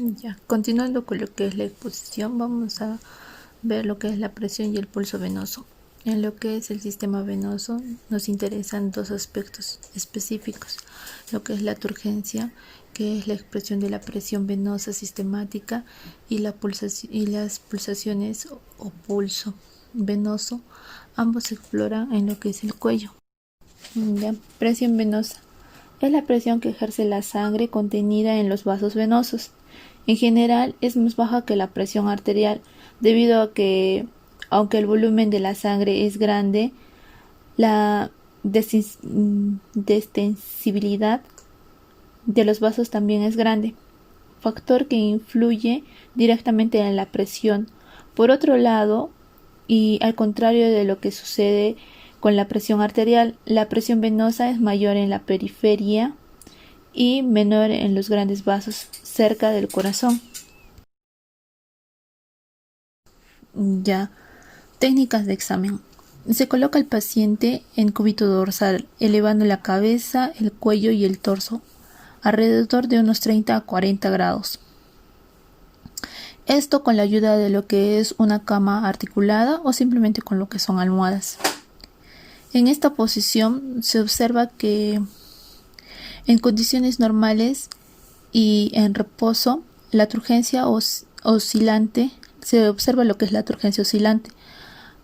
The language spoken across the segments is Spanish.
Ya, continuando con lo que es la exposición, vamos a ver lo que es la presión y el pulso venoso. En lo que es el sistema venoso nos interesan dos aspectos específicos, lo que es la turgencia, que es la expresión de la presión venosa sistemática, y las pulsaciones o pulso venoso. Ambos se exploran en lo que es el cuello. Ya, presión venosa es la presión que ejerce la sangre contenida en los vasos venosos. En general es más baja que la presión arterial, debido a que, aunque el volumen de la sangre es grande, la destensibilidad de los vasos también es grande, factor que influye directamente en la presión. Por otro lado, y al contrario de lo que sucede con la presión arterial, la presión venosa es mayor en la periferia y menor en los grandes vasos cerca del corazón. Ya, técnicas de examen. Se coloca al paciente en cúbito dorsal, elevando la cabeza, el cuello y el torso, alrededor de unos 30 a 40 grados. Esto con la ayuda de lo que es una cama articulada o simplemente con lo que son almohadas. En esta posición se observa que en condiciones normales y en reposo, la turgencia oscilante, se observa lo que es la turgencia oscilante,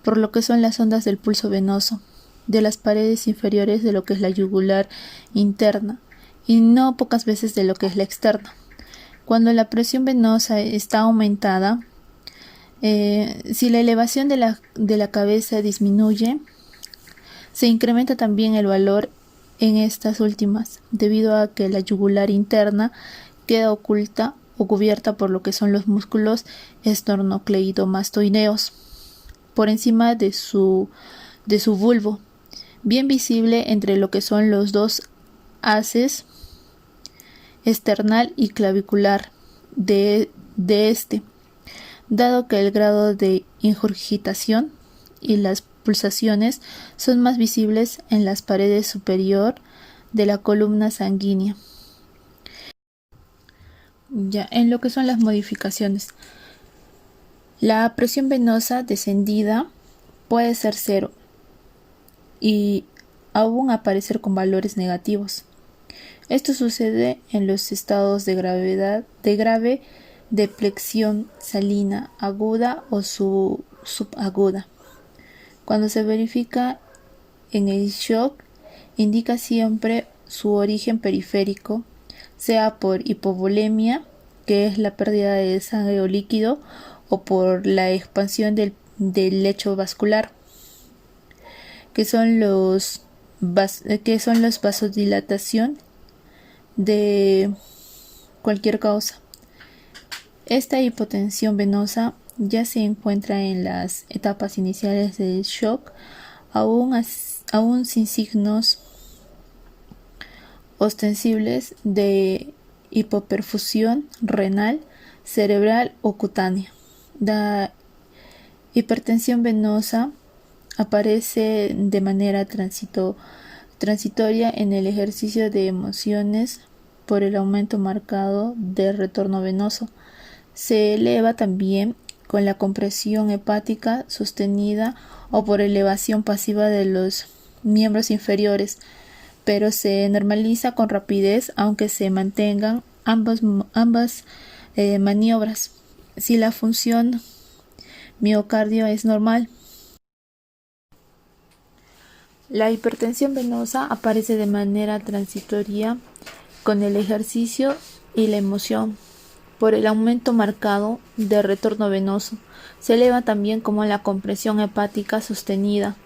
por lo que son las ondas del pulso venoso, de las paredes inferiores de lo que es la yugular interna, y no pocas veces de lo que es la externa. Cuando la presión venosa está aumentada, si la elevación de la cabeza disminuye, se incrementa también el valor en estas últimas, debido a que la yugular interna queda oculta o cubierta por lo que son los músculos esternocleidomastoideos, por encima de su bulbo, bien visible entre lo que son los dos haces esternal y clavicular de este, dado que el grado de ingurgitación y las pulsaciones son más visibles en las paredes superior de la columna sanguínea. Ya, en lo que son las modificaciones, la presión venosa descendida puede ser 0 y aún aparecer con valores negativos. Esto sucede en los estados de grave depleción salina aguda o subaguda. Cuando se verifica en el shock, indica siempre su origen periférico, sea por hipovolemia, que es la pérdida de sangre o líquido, o por la expansión del lecho vascular, que son los vasodilatación de cualquier causa. Esta hipotensión venosa ya se encuentra en las etapas iniciales del shock, aún sin signos ostensibles de hipoperfusión renal, cerebral o cutánea. La hipertensión venosa aparece de manera transitoria en el ejercicio de emociones por el aumento marcado del retorno venoso. Se eleva también con la compresión hepática sostenida o por elevación pasiva de los miembros inferiores, pero se normaliza con rapidez aunque se mantengan ambas maniobras, si la función miocardio es normal. La hipertensión venosa aparece de manera transitoria con el ejercicio y la emoción por el aumento marcado del retorno venoso. Se eleva también como la compresión hepática sostenida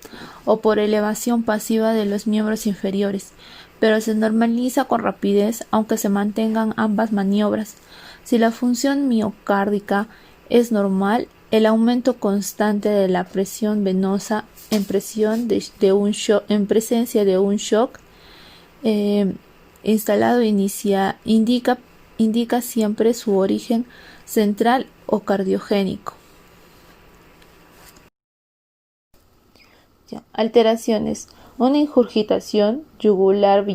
o por elevación pasiva de los miembros inferiores, pero se normaliza con rapidez aunque se mantengan ambas maniobras. Si la función miocárdica es normal, el aumento constante de la presión venosa en presencia de un shock instalado indica siempre su origen central o cardiogénico. Ya, alteraciones. Una ingurgitación yugular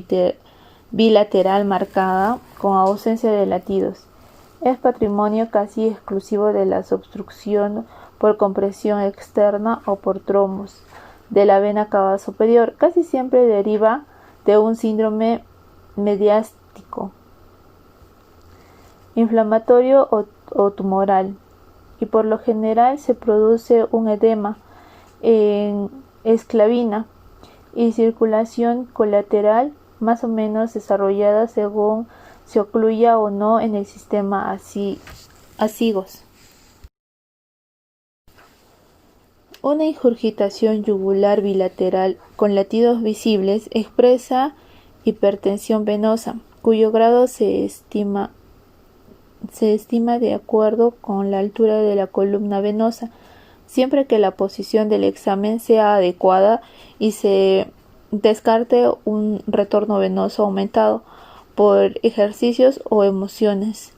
bilateral marcada con ausencia de latidos. es patrimonio casi exclusivo de la obstrucción por compresión externa o por trombos de la vena cava superior. Casi siempre deriva de un síndrome mediástico, inflamatorio o tumoral, y por lo general se produce un edema en esclavina y circulación colateral más o menos desarrollada según se ocluya o no en el sistema asigos. Una ingurgitación yugular bilateral con latidos visibles expresa hipertensión venosa, cuyo grado se estima de acuerdo con la altura de la columna venosa, siempre que la posición del examen sea adecuada y se descarte un retorno venoso aumentado por ejercicios o emociones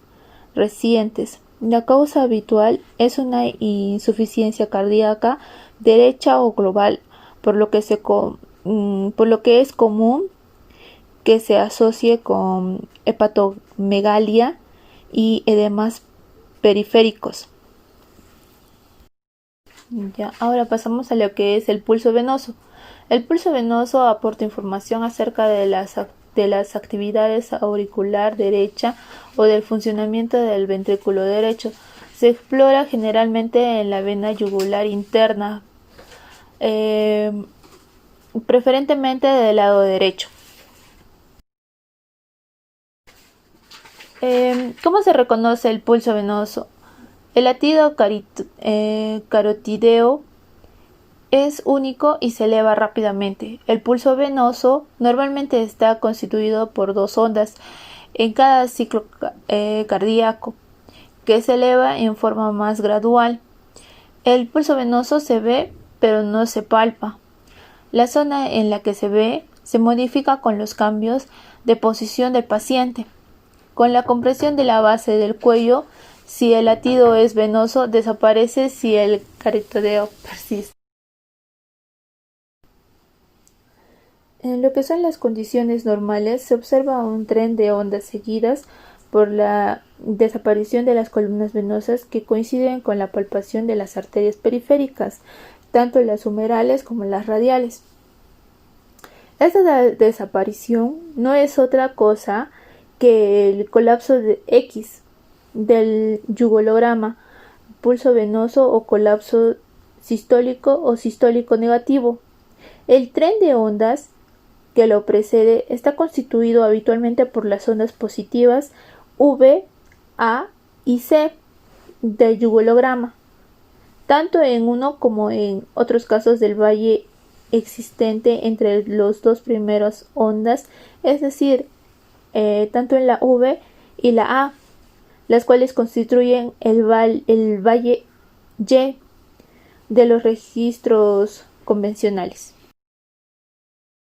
recientes. La causa habitual es una insuficiencia cardíaca derecha o global, por lo que es común que se asocie con hepatomegalia y edemas periféricos. Ya, ahora pasamos a lo que es el pulso venoso. El pulso venoso aporta información acerca de las actividades auricular derecha o del funcionamiento del ventrículo derecho. Se explora generalmente en la vena yugular interna, preferentemente del lado derecho. ¿Cómo se reconoce el pulso venoso? El latido carotideo es único y se eleva rápidamente. El pulso venoso normalmente está constituido por 2 ondas en cada ciclo cardíaco, que se eleva en forma más gradual. El pulso venoso se ve, pero no se palpa. La zona en la que se ve se modifica con los cambios de posición del paciente. Con la compresión de la base del cuello, si el latido es venoso, desaparece si el carotideo persiste. En lo que son las condiciones normales, se observa un tren de ondas seguidas por la desaparición de las columnas venosas que coinciden con la palpación de las arterias periféricas, tanto las humerales como las radiales. Esta desaparición no es otra cosa que el colapso de X del yugolograma, pulso venoso o colapso sistólico o sistólico negativo. El tren de ondas que lo precede está constituido habitualmente por las ondas positivas V, A y C del yugolograma, tanto en uno como en otros casos del valle existente entre los dos primeros ondas, es decir, tanto en la V y la A, las cuales constituyen el valle Y de los registros convencionales.